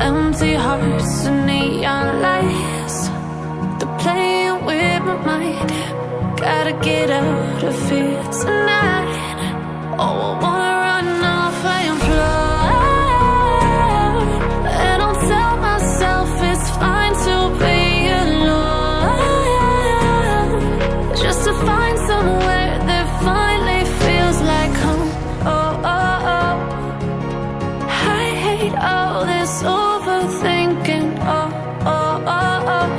Empty hearts and neon lights, they're playing with my mind. Gotta get out of here tonight. Oh, I wanna run off and fly, and I'll tell myself it's fine to be alone, just to find somewhere that finally feels like home. Oh, oh, oh. I hate all this overthinking. Oh, oh, oh, oh.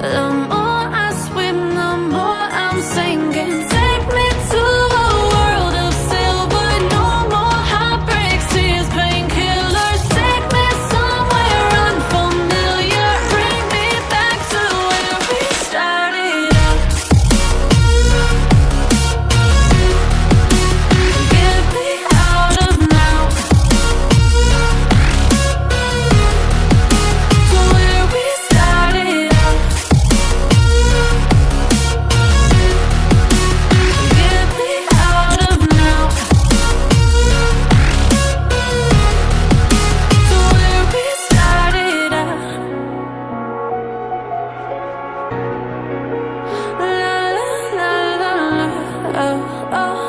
The more I swim, the more I'm sinking. Take me to a world of silver. No more heartbreaks, tears, painkillers. Take me somewhere unfamiliar. Bring me back to where we started out. Get me out of now, to where we started out. Get me out of now, to where we started out. La la la la la, oh, oh.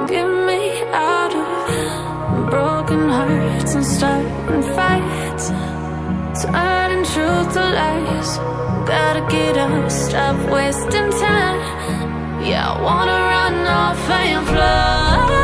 Get me out of broken hearts and starting fights, turning truth to lies. Gotta get up, stop wasting time. Yeah, I wanna run off and fly.